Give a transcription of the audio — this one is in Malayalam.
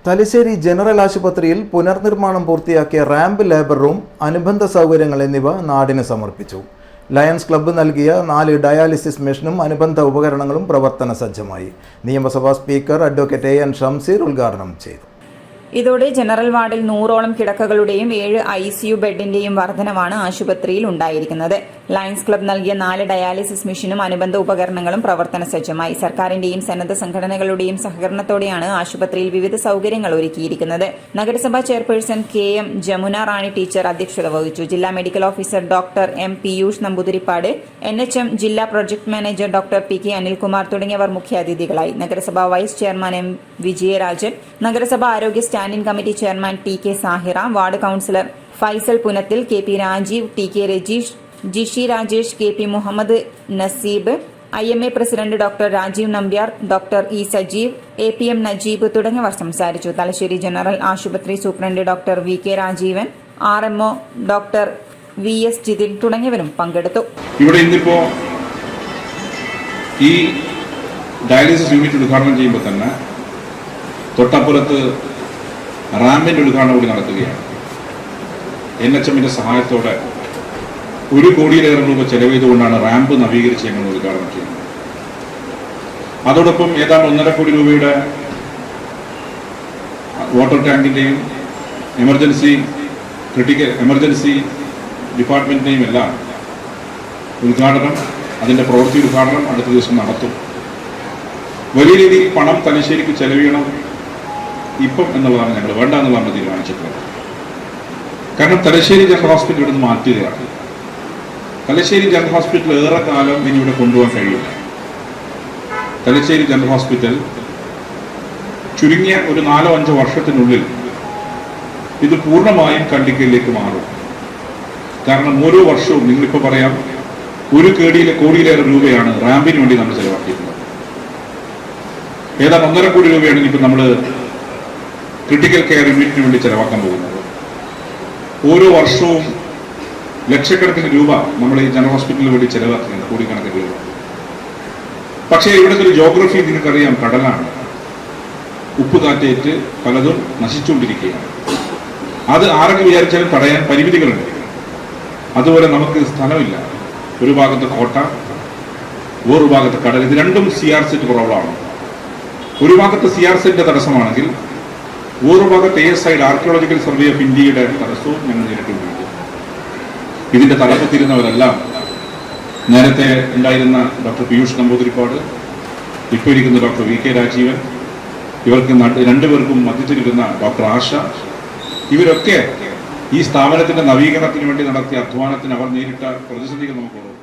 തലശ്ശേരി ജനറൽ ആശുപത്രിയിൽ പുനർനിർമ്മാണം പൂർത്തിയാക്കിയ റാമ്പ്, ലേബർ റൂം, അനുബന്ധ സൗകര്യങ്ങൾ എന്നിവ നാടിന് സമർപ്പിച്ചു. ലയൺസ് ക്ലബ്ബ് നൽകിയ 4 ഡയാലിസിസ് മെഷീനും അനുബന്ധ ഉപകരണങ്ങളും പ്രവർത്തന സജ്ജമായി. നിയമസഭാ സ്പീക്കർ അഡ്വക്കേറ്റ് എൻ ഷംസീർ ഉദ്ഘാടനം ചെയ്തു. ഇതോടെ ജനറൽ വാർഡിൽ 100ഓളം കിടക്കകളുടെയും 7 ICU ബെഡിന്റെയും വർധനവാണ് ആശുപത്രിയിൽ ഉണ്ടായിരിക്കുന്നത്. ലയൺസ് ക്ലബ്ബ് നൽകിയ 4 ഡയാലിസിസ് മെഷീനും അനുബന്ധ ഉപകരണങ്ങളും പ്രവർത്തന സജ്ജമായി. സർക്കാരിന്റെയും സന്നദ്ധ സംഘടനകളുടെയും സഹകരണത്തോടെയാണ് ആശുപത്രിയിൽ വിവിധ സൗകര്യങ്ങൾ ഒരുക്കിയിരിക്കുന്നത്. നഗരസഭാ chairperson KM Jamuna Rani teacher അധ്യക്ഷത വഹിച്ചു. ജില്ലാ medical officer doctor M Piyush Namboothiripad, NHM ജില്ലാ project manager doctor PK Anilkumar തുടങ്ങിയവർ മുഖ്യാതിഥികളായി. നഗരസഭാ വൈസ് ചെയർമാൻ M വിജയരാജൻ, നഗരസഭാ ആരോഗ്യ standing committee chairman TK Sahira, ward councillor Faisal Punathil, KP Rajeev, TK Rajeesh, Jishi Rajesh, KP Muhammad Naseeb, IMA president doctor Rajeev Nambiar, doctor E Sajeev, APM Najeeb തുടങ്ങിയവർ സംസാരിച്ചു. തലശ്ശേരി ജനറൽ ആശുപത്രി superintendent doctor VK Rajeevan, RMO doctor VS Jithin തുടങ്ങിയവരും പങ്കെടുത്തു. ഇവിടെ ഇന്നിപ്പോ ഈ ഡയാലിസിസ് യൂണിറ്റ് ഉദ്ഘാടനം ചെയ്യുമ്പോൾ തന്നെ തൊട്ടപ്പുറത്ത് റാമ്പിന്റെ ഉദ്ഘാടനം കൂടി നടത്തുകയാണ്. NHMന്റെ സഹായത്തോടെ 1 കോടിയിലേറെ രൂപ ചെലവ് ചെയ്തുകൊണ്ടാണ് റാമ്പ് നവീകരിച്ച് ഞങ്ങൾ ഉദ്ഘാടനം ചെയ്യുന്നത്. അതോടൊപ്പം ഏതാണ്ട് 1.5 കോടി രൂപയുടെ വാട്ടർ ടാങ്കിന്റെയും എമർജൻസി ഡിപ്പാർട്ട്മെന്റിന്റെയും എല്ലാം ഉദ്ഘാടനം, അതിന്റെ പ്രവൃത്തി ഉദ്ഘാടനം അടുത്ത ദിവസം നടത്തും. വലിയ രീതിയിൽ പണം തലശ്ശേരിക്ക് ചെലവ് ചെയ്യണം ഇപ്പം എന്നുള്ളതാണ് ഞങ്ങൾ വേണ്ട എന്നുള്ളതാണ് തീരുമാനിച്ചിട്ടുള്ളത്. കാരണം തലശ്ശേരി ജനറൽ ഹോസ്പിറ്റൽ ഇവിടെ നിന്ന് മാറ്റുകയാണ്. തലശ്ശേരി ജനറൽ ഹോസ്പിറ്റൽ ഏറെ കാലം ഇനി ഇവിടെ കൊണ്ടുപോകാൻ കഴിയില്ല. തലശ്ശേരി ജനറൽ ഹോസ്പിറ്റൽ ചുരുങ്ങിയ ഒരു 4-5 വർഷത്തിനുള്ളിൽ ഇത് പൂർണ്ണമായും കണ്ടിക്കലിലേക്ക് മാറും. കാരണം ഓരോ വർഷവും നിങ്ങളിപ്പോൾ പറയാം 1 കോടിയിലേറെ രൂപയാണ് റാമ്പിന് വേണ്ടി നമ്മൾ ചെലവാക്കിയിട്ടുള്ളത്. ഏതാണ്ട് 1.5 കോടി രൂപയാണ് ഇനിയിപ്പോൾ നമ്മൾ ക്രിട്ടിക്കൽ കെയർ യൂണിറ്റിന് വേണ്ടി ചെലവാക്കാൻ പോകുന്നത്. ഓരോ വർഷവും ലക്ഷക്കണക്കിന് രൂപ നമ്മൾ ഈ ജനറൽ ഹോസ്പിറ്റലിന് വേണ്ടി ചെലവാക്കുന്നുണ്ട്, കോടിക്കണക്കിന് രൂപ. പക്ഷേ ഇവിടുത്തെ ഒരു ജോഗ്രഫി നിങ്ങൾക്കറിയാം, കടലാണ്. ഉപ്പ് കാറ്റേറ്റ് പലതും നശിച്ചുകൊണ്ടിരിക്കുകയാണ്. അത് ആരൊക്കെ വിചാരിച്ചാലും തടയാൻ പരിമിതികളുണ്ട്. അതുപോലെ നമുക്ക് സ്ഥലമില്ല. ഒരു ഭാഗത്ത് കോട്ട, വേറൊരു ഭാഗത്ത് കടൽ. ഇത് രണ്ടും CRZ പ്രോബ്ലമാണ്. ഒരു ഭാഗത്ത് CRZന്റെ തടസ്സമാണെങ്കിൽ വേറൊരു ഭാഗത്ത് ASI ആർക്കിയോളജിക്കൽ സർവേ ഓഫ് ഇന്ത്യയുടെ തടസ്സവും ഞങ്ങൾ നേരിട്ടുകൊണ്ടിരിക്കുന്നു. ഇതിന്റെ തലപ്പത്തിരുന്നവരെല്ലാം നേരത്തെ ഉണ്ടായിരുന്ന ഡോക്ടർ പീയൂഷ് നമ്പൂതിരിപ്പാട്, ഇപ്പോൾ ഇരിക്കുന്ന ഡോക്ടർ VK രാജീവൻ, ഇവർക്ക് 2 പേർക്കും മധ്യത്തിലിരുന്ന ഡോക്ടർ ആശ, ഇവരൊക്കെ ഈ സ്ഥാപനത്തിന്റെ നവീകരണത്തിന് വേണ്ടി നടത്തിയ അധ്വാനത്തിന് അവർ നേരിട്ട പ്രതിസന്ധികൾ നമുക്കുള്ളൂ.